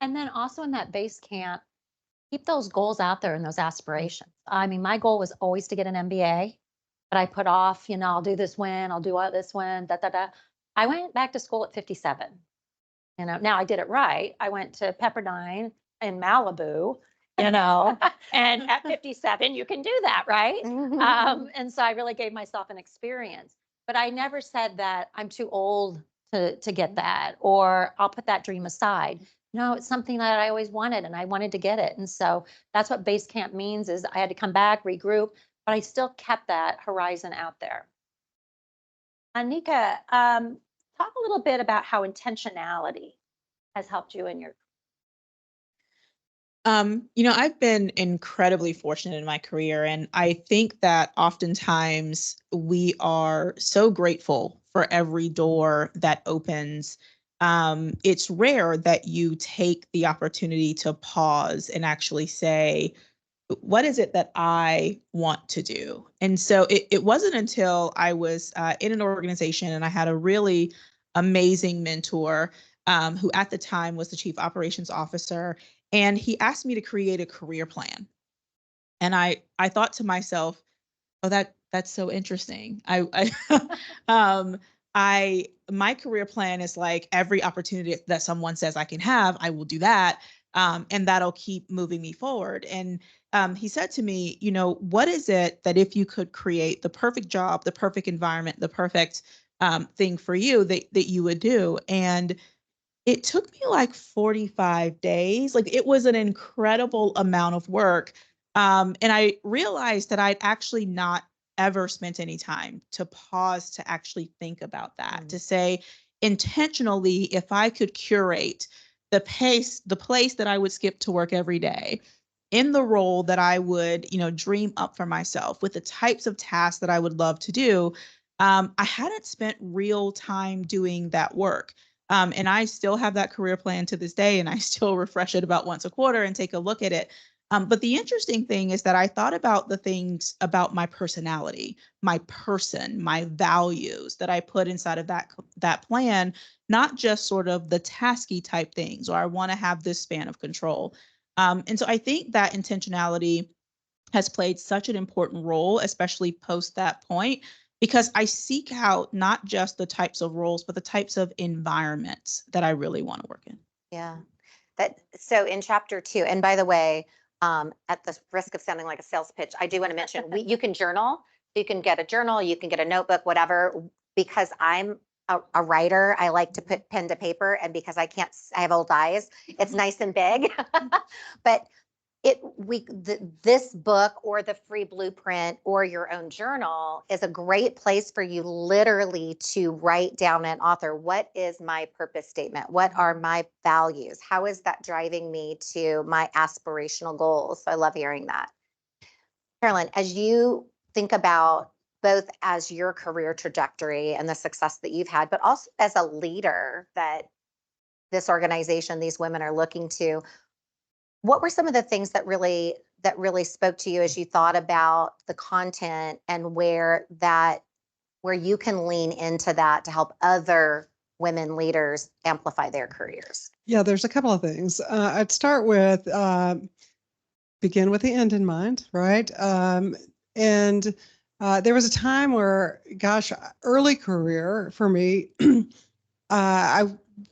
And then also in that base camp, keep those goals out there and those aspirations. I mean, my goal was always to get an MBA, but I put off, I'll do this when, I'll do all this when, da, da, da. I went back to school at 57. Now I did it right. I went to Pepperdine in Malibu, and at 57, you can do that, right? And so I really gave myself an experience, but I never said that I'm too old to get that, or I'll put that dream aside. No, it's something that I always wanted, and I wanted to get it. And so that's what base camp means, is I had to come back, regroup, but I still kept that horizon out there. Anika, talk a little bit about how intentionality has helped you in your. I've been incredibly fortunate in my career, and I think that oftentimes we are so grateful for every door that opens. It's rare that you take the opportunity to pause and actually say, what is it that I want to do? And so it wasn't until I was in an organization and I had a really amazing mentor who at the time was the chief operations officer. And he asked me to create a career plan. And I thought to myself, oh, that's so interesting. My career plan is like every opportunity that someone says I can have, I will do that. And that'll keep moving me forward. And he said to me, what is it that if you could create the perfect job, the perfect environment, the perfect thing for you that you would do? And it took me like 45 days. Like it was an incredible amount of work. And I realized that I'd actually not ever spent any time to pause to actually think about that, to say intentionally, if I could curate the place that I would skip to work every day, in the role that I would, dream up for myself, with the types of tasks that I would love to do, I hadn't spent real time doing that work. And I still have that career plan to this day, and I still refresh it about once a quarter and take a look at it. But the interesting thing is that I thought about the things about my personality, my person, my values that I put inside of that plan, not just sort of the tasky type things, or I want to have this span of control. And so I think that intentionality has played such an important role, especially post that point, because I seek out not just the types of roles, but the types of environments that I really want to work in. Yeah. So in chapter 2, and by the way, at the risk of sounding like a sales pitch, I do want to mention you can journal. You can get a journal, you can get a notebook, whatever. Because I'm a writer, I like to put pen to paper, and because I have old eyes, it's nice and big. But this book or the free blueprint or your own journal is a great place for you literally to write down and author, what is my purpose statement? What are my values? How is that driving me to my aspirational goals? So I love hearing that. Carolyn, as you think about both as your career trajectory and the success that you've had, but also as a leader that this organization, these women are looking to, what were some of the things that really spoke to you as you thought about the content and where you can lean into that to help other women leaders amplify their careers? Yeah, there's a couple of things. I'd start with begin with the end in mind, right? And there was a time where, gosh, early career for me, I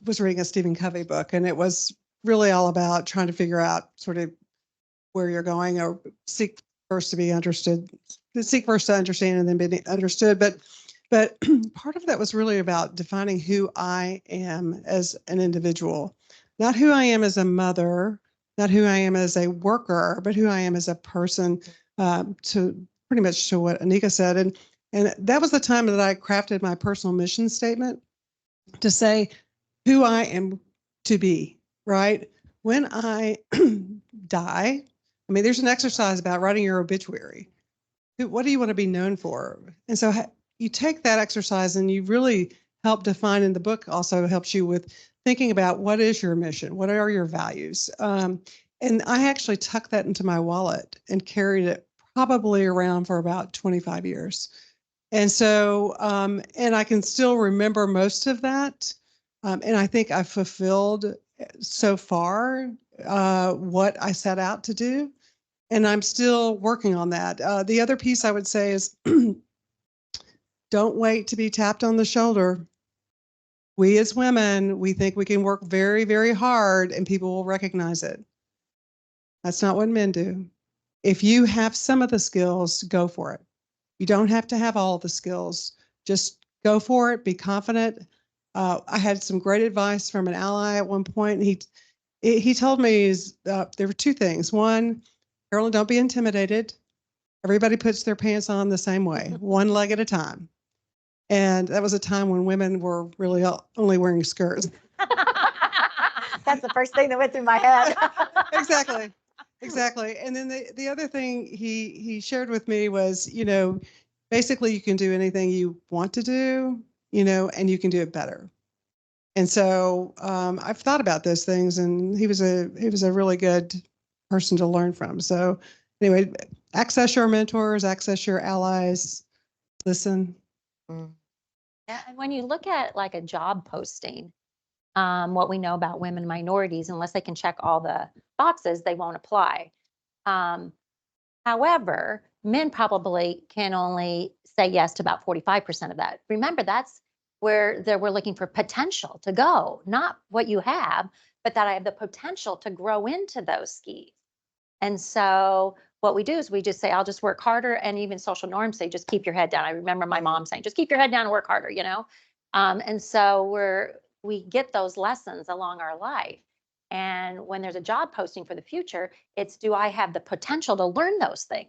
was reading a Stephen Covey book, and it was really all about trying to figure out sort of where you're going, or seek first to be understood, seek first to understand and then be understood. But part of that was really about defining who I am as an individual, not who I am as a mother, not who I am as a worker, but who I am as a person, to pretty much to what Anika said. And that was the time that I crafted my personal mission statement to say who I am to be, right? When I die, I mean, there's an exercise about writing your obituary. What do you want to be known for? And so you take that exercise and you really help define, in the book also helps you with thinking about what is your mission? What are your values? And I actually tucked that into my wallet and carried it probably around for about 25 years. And so, and I can still remember most of that. And I think I fulfilled so far what I set out to do. And I'm still working on that. The other piece I would say is don't wait to be tapped on the shoulder. We as women, we think we can work very, very hard and people will recognize it. That's not what men do. If you have some of the skills, go for it. You don't have to have all the skills. Just go for it. Be confident. I had some great advice from an ally at one point. And he told me there were two things. One, Carolyn, don't be intimidated. Everybody puts their pants on the same way, one leg at a time. And that was a time when women were really only wearing skirts. That's the first thing that went through my head. Exactly. And then the other thing he shared with me was, basically you can do anything you want to do, and you can do it better. And so I've thought about those things, and he was a really good person to learn from. So anyway, access your mentors, access your allies, listen. Yeah, and when you look at like a job posting, what we know about women and minorities, unless they can check all the boxes, they won't apply. How However, men probably can only say yes to about 45% of that. Remember, that's where we're looking for potential to go, not what you have, but that I have the potential to grow into those skis. And so what we do is we just say, I'll just work harder. And even social norms say, just keep your head down. I remember my mom saying, just keep your head down and work harder, you know? And so we get those lessons along our life. And when there's a job posting for the future, it's, do I have the potential to learn those things?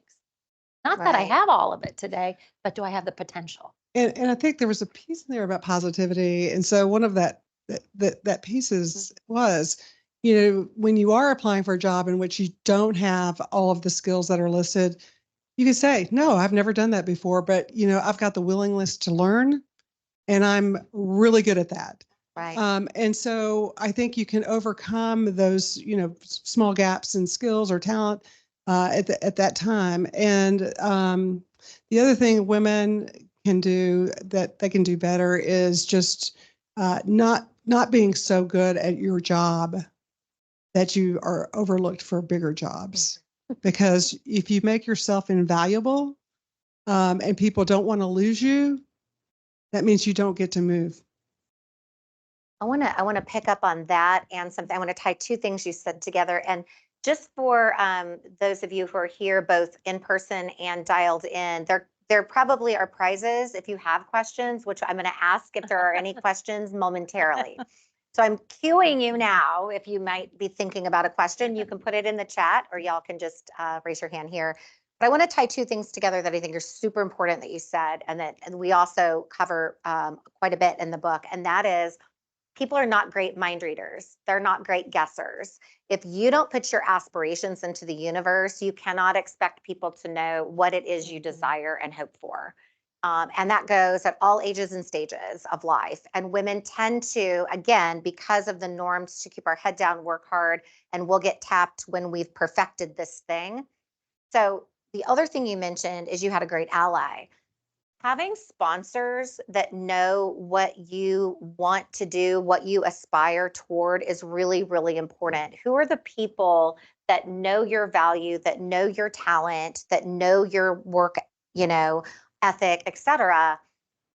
Not that I Right. have all of it today, but do I have the potential? And I think there was a piece in there about positivity. And so one of that pieces was, when you are applying for a job in which you don't have all of the skills that are listed, you can say, no, I've never done that before, but I've got the willingness to learn and I'm really good at that. Right. And so I think you can overcome those, small gaps in skills or talent at that time. And the other thing women can do that they can do better is just not being so good at your job that you are overlooked for bigger jobs. Because if you make yourself invaluable and people don't want to lose you, that means you don't get to move. I want to pick up on that and something. I want to tie two things you said together. And just for those of you who are here, both in person and dialed in, there probably are prizes if you have questions, which I'm going to ask if there are any questions momentarily. So I'm cueing you now. If you might be thinking about a question, you can put it in the chat, or y'all can just raise your hand here. But I want to tie two things together that I think are super important that you said, and we also cover quite a bit in the book, and that is, people are not great mind readers. They're not great guessers. If you don't put your aspirations into the universe, you cannot expect people to know what it is you desire and hope for. And that goes at all ages and stages of life. And women tend to, again, because of the norms, to keep our head down, work hard, and we'll get tapped when we've perfected this thing. So the other thing you mentioned is you had a great ally. Having sponsors that know what you want to do, what you aspire toward, is really, really important. Who are the people that know your value, that know your talent, that know your work, ethic, etc.?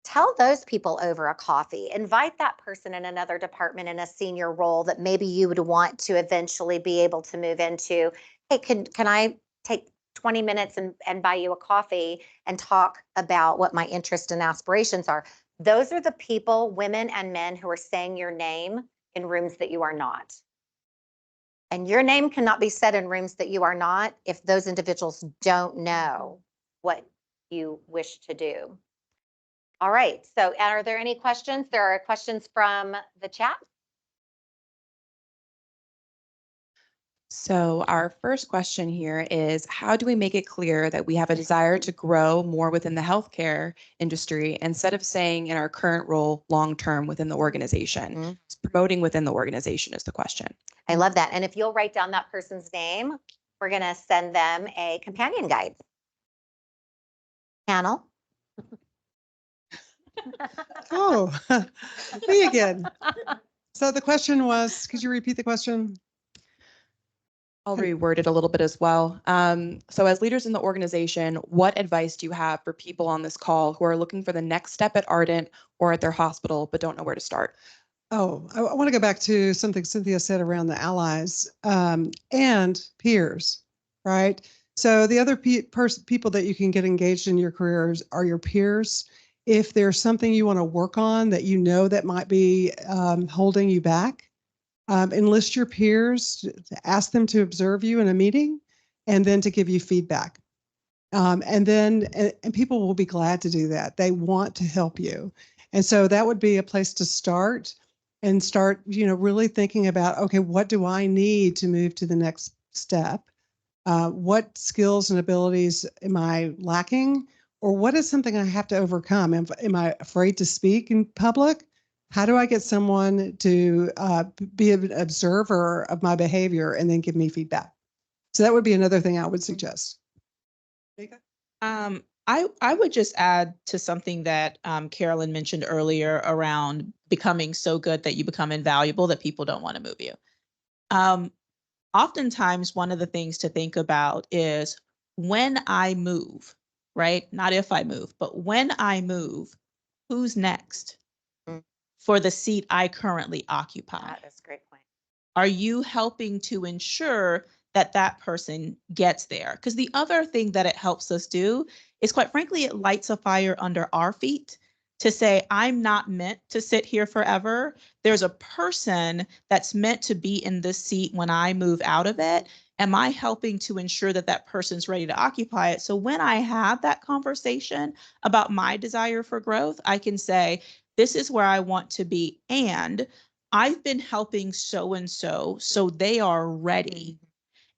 Tell those people over a coffee. Invite that person in another department in a senior role that maybe you would want to eventually be able to move into. Hey, can I take 20 minutes and buy you a coffee and talk about what my interests and aspirations are? Those are the people, women and men, who are saying your name in rooms that you are not. And your name cannot be said in rooms that you are not if those individuals don't know what you wish to do. All right, so are there any questions? There are questions from the chat. So our first question here is, how do we make it clear that we have a desire to grow more within the healthcare industry instead of saying in our current role long-term within the organization? Mm-hmm. Promoting within the organization is the question. I love that. And if you'll write down that person's name, we're going to send them a companion guide. Panel. Oh, me again. So the question was, could you repeat the question? I'll reword it a little bit as well. So as leaders in the organization, what advice do you have for people on this call who are looking for the next step at Ardent or at their hospital, but don't know where to start? Oh, I want to go back to something Cynthia said around the allies and peers, right? So the other people that you can get engaged in your careers are your peers. If there's something you want to work on that that might be holding you back, enlist your peers, ask them to observe you in a meeting, and then to give you feedback. And people will be glad to do that. They want to help you. And so that would be a place to start, and start, really thinking about, okay, what do I need to move to the next step? What skills and abilities am I lacking? Or what is something I have to overcome? Am I afraid to speak in public? How do I get someone to be an observer of my behavior and then give me feedback? So that would be another thing I would suggest. I would just add to something that Carolyn mentioned earlier around becoming so good that you become invaluable that people don't want to move you. Oftentimes, one of the things to think about is, when I move, right? Not if I move, but when I move, who's next Mm. for the seat I currently occupy? That is a great point. Are you helping to ensure that that person gets there? Because the other thing that it helps us do is, quite frankly, it lights a fire under our feet to say, I'm not meant to sit here forever. There's a person that's meant to be in this seat when I move out of it. Am I helping to ensure that that person's ready to occupy it? So when I have that conversation about my desire for growth, I can say, this is where I want to be. And I've been helping so and so, so they are ready.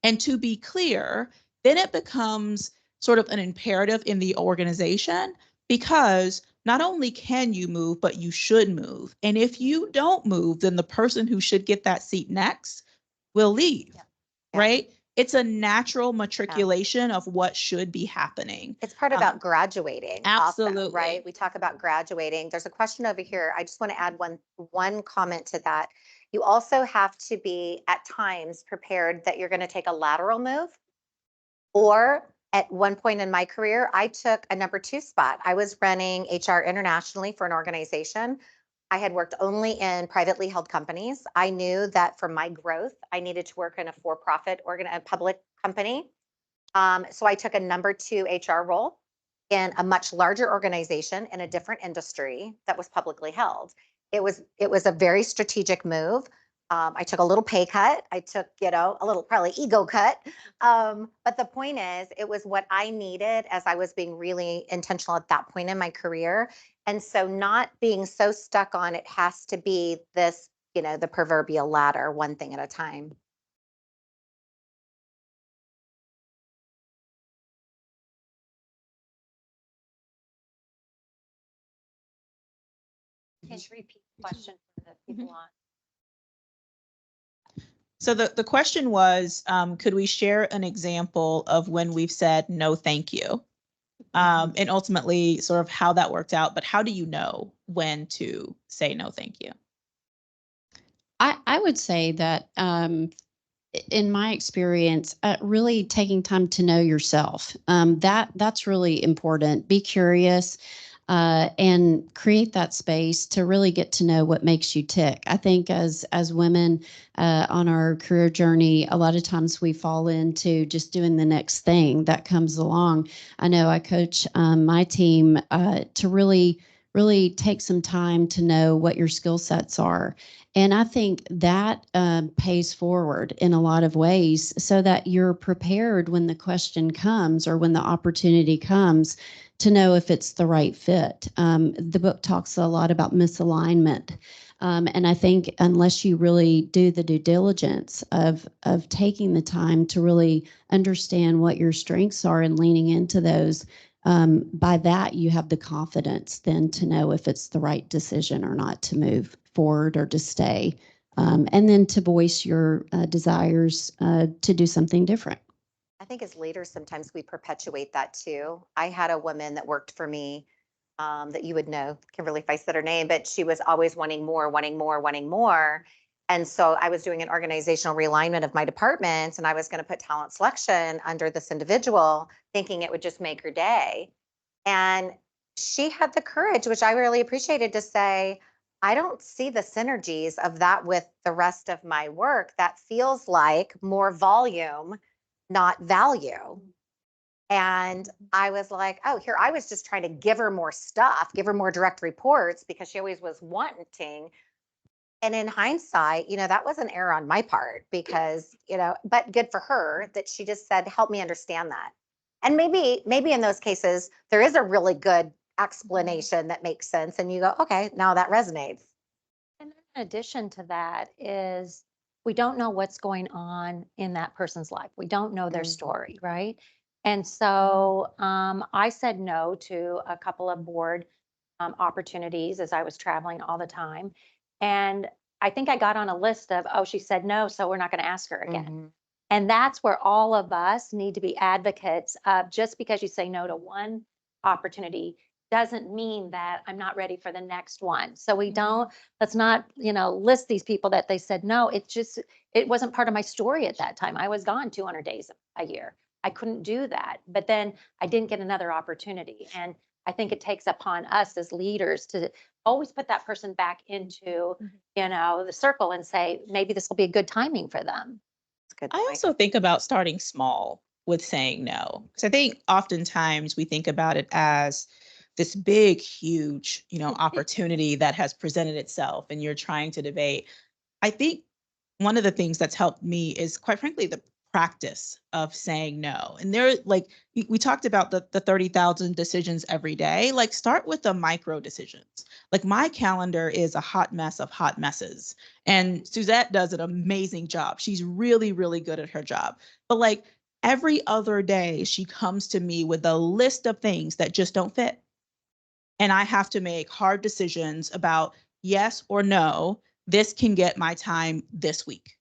And to be clear, then it becomes sort of an imperative in the organization, because not only can you move, but you should move. And if you don't move, then the person who should get that seat next will leave, Yeah. right? It's a natural matriculation of what should be happening. It's part about graduating. Also, Absolutely. right? We talk about graduating. There's a question over here. I just want to add one comment to that. You also have to be at times prepared that you're going to take a lateral move. Or at one point in my career, I took a number 2 spot. I was running HR internationally for an organization. I had worked only in privately held companies. I knew that for my growth, I needed to work in a for-profit a public company. So I took a number 2 HR role in a much larger organization in a different industry that was publicly held. It was a very strategic move. I took a little pay cut. I took, a little probably ego cut. But the point is, it was what I needed as I was being really intentional at that point in my career. And so not being so stuck on it has to be this, the proverbial ladder, one thing at a time. Can you repeat the question for the people on? So the question was, could we share an example of when we've said no, thank you? And ultimately sort of how that worked out, but how do you know when to say no, thank you? I would say that in my experience, really taking time to know yourself, that's really important. Be curious and create that space to really get to know what makes you tick. I think as women on our career journey, a lot of times we fall into just doing the next thing that comes along. I know I coach my team to really take some time to know what your skill sets are. And I think that pays forward in a lot of ways so that you're prepared when the question comes or when the opportunity comes to know if it's the right fit. The book talks a lot about misalignment. And I think unless you really do the due diligence of taking the time to really understand what your strengths are and leaning into those, by that you have the confidence then to know if it's the right decision or not to move forward or to stay, and then to voice your desires to do something different. I think as leaders, sometimes we perpetuate that too. I had a woman that worked for me that you would know, Kimberly, if I said her name, but she was always wanting more, wanting more, wanting more. And so I was doing an organizational realignment of my department, and I was going to put talent selection under this individual, thinking it would just make her day. And she had the courage, which I really appreciated, to say, I don't see the synergies of that with the rest of my work. That feels like more volume, not value. And I was like, oh, here, I was just trying to give her more stuff, give her more direct reports because she always was wanting. And in hindsight, that was an error on my part because, but good for her that she just said, help me understand that. And maybe in those cases, there is a really good explanation that makes sense. And you go, okay, now that resonates. And in addition to that is we don't know what's going on in that person's life. We don't know their story, right? And so I said no to a couple of board opportunities as I was traveling all the time. And I think I got on a list of, oh, she said no, so we're not going to ask her again. And that's where all of us need to be advocates of, just because you say no to one opportunity doesn't mean that I'm not ready for the next one. So let's not, list these people that they said no. It wasn't part of my story at that time. I was gone 200 days a year. I couldn't do that. But then I didn't get another opportunity. And I think it takes upon us as leaders to always put that person back into, the circle and say, maybe this will be a good timing for them. That's a good I point. also think about starting small with saying no. Because I think oftentimes we think about it as this big, huge, opportunity that has presented itself and you're trying to debate. I think one of the things that's helped me is, quite frankly, the practice of saying no. And there, like, we talked about the 30,000 decisions every day. Like, start with the micro decisions. Like, my calendar is a hot mess of hot messes. And Suzette does an amazing job. She's really, really good at her job. But like every other day, she comes to me with a list of things that just don't fit. And I have to make hard decisions about yes or no. This can get my time this week.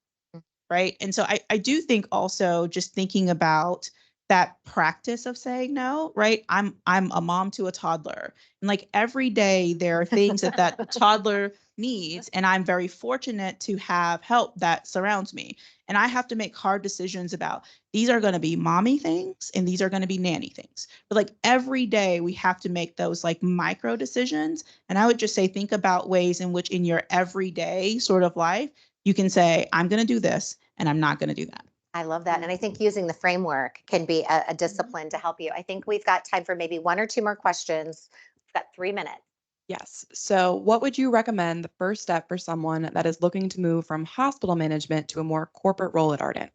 Right. And so I do think also just thinking about that practice of saying no, right? I'm a mom to a toddler. And like every day there are things that toddler needs. And I'm very fortunate to have help that surrounds me. And I have to make hard decisions about these are going to be mommy things and these are going to be nanny things. But like every day we have to make those like micro decisions. And I would just say, think about ways in which in your everyday sort of life, you can say, I'm going to do this and I'm not going to do that. I love that. And I think using the framework can be a discipline to help you. I think we've got time for maybe one or two more questions. We've got 3 minutes. Yes. So what would you recommend the first step for someone that is looking to move from hospital management to a more corporate role at Ardent?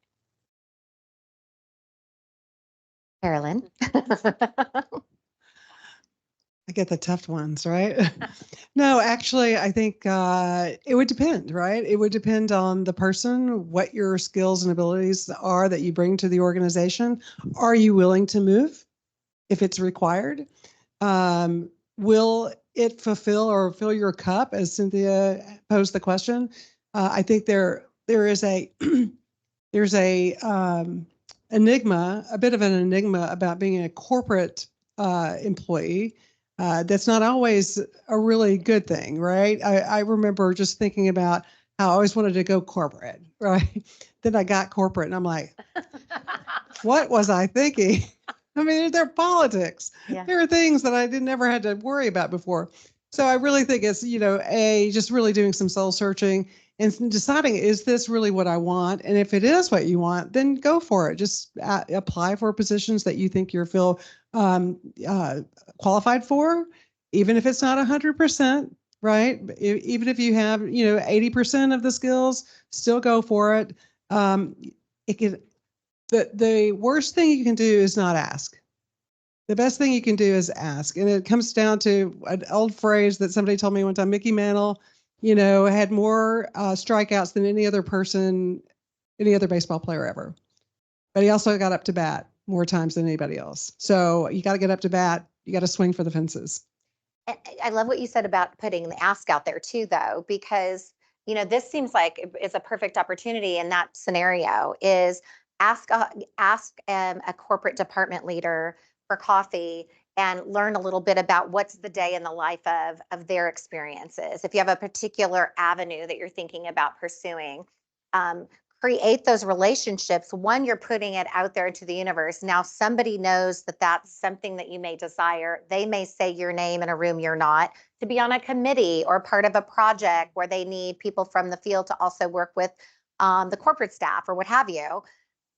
Carolyn. I get the tough ones, right? No, actually, I think it would depend, right? It would depend on the person, what your skills and abilities are that you bring to the organization. Are you willing to move if it's required? Will it fulfill or fill your cup, as Cynthia posed the question? I think there is a there's a enigma, a bit of an enigma about being a corporate employee. That's not always a really good thing, right? I remember just thinking about how I always wanted to go corporate, right? Then I got corporate and I'm like, what was I thinking? I mean, they're politics. Yeah. There are things that I never had to worry about before. So I really think it's, just really doing some soul searching and deciding, is this really what I want? And if it is what you want, then go for it. Just apply for positions that you think you feel qualified for, even if it's not 100%, right? Even if you have, 80% of the skills, still go for it. The worst thing you can do is not ask. The best thing you can do is ask. And it comes down to an old phrase that somebody told me one time: Mickey Mantle, had more strikeouts than any other baseball player ever. But he also got up to bat more times than anybody else. So you got to get up to bat. You got to swing for the fences. I love what you said about putting the ask out there too, though, because, this seems like it's a perfect opportunity in that scenario is ask a corporate department leader for coffee and learn a little bit about what's the day in the life of their experiences. If you have a particular avenue that you're thinking about pursuing, create those relationships. One, you're putting it out there into the universe. Now somebody knows that that's something that you may desire. They may say your name in a room you're not, to be on a committee or part of a project where they need people from the field to also work with the corporate staff or what have you,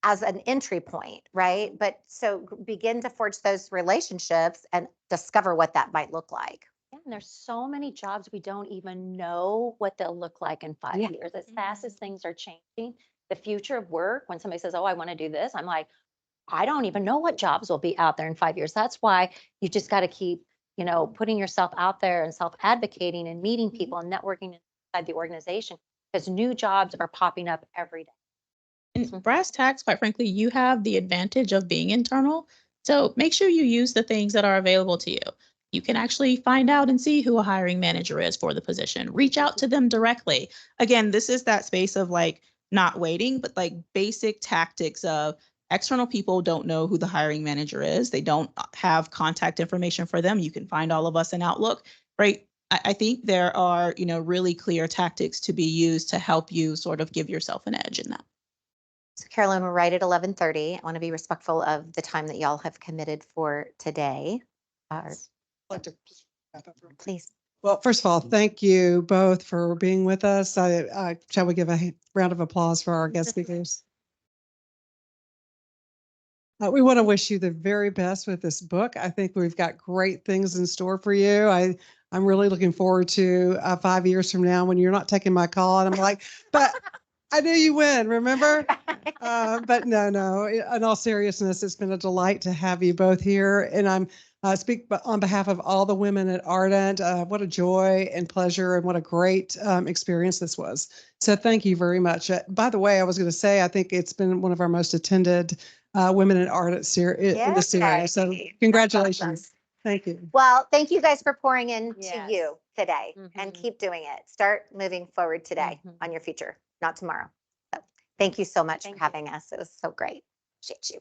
as an entry point, right? But so begin to forge those relationships and discover what that might look like. Yeah, and there's so many jobs we don't even know what they'll look like in 5 years. As fast as things are changing, the future of work, when somebody says, oh, I want to do this, I'm like, I don't even know what jobs will be out there in 5 years. That's why you just got to keep, putting yourself out there and self-advocating and meeting people and networking inside the organization, because new jobs are popping up every day. And brass tacks, quite frankly, you have the advantage of being internal. So make sure you use the things that are available to you. You can actually find out and see who a hiring manager is for the position. Reach out to them directly. Again, this is that space of like not waiting, but like basic tactics of external people don't know who the hiring manager is. They don't have contact information for them. You can find all of us in Outlook, right? I think there are, really clear tactics to be used to help you sort of give yourself an edge in that. So Carolyn, we're right at 11:30. I want to be respectful of the time that y'all have committed for today. I'd like to just wrap up real quick. Please. Well, first of all, thank you both for being with us. Shall we give a round of applause for our guest speakers? We want to wish you the very best with this book. I think we've got great things in store for you. I'm really looking forward to 5 years from now when you're not taking my call and I'm like, but I knew you win, remember? But no, in all seriousness, it's been a delight to have you both here. And I'm speak on behalf of all the women at Ardent. What a joy and pleasure and what a great experience this was. So thank you very much. By the way, I was going to say, I think it's been one of our most attended Women in Ardent in the series. So Yay. congratulations. Awesome. Thank you. Well, thank you guys for pouring into Yes. you today and Mhm. keep doing it. Start moving forward today on your future, not tomorrow. So thank you so much Thank for you. having us. It was so great. Appreciate you.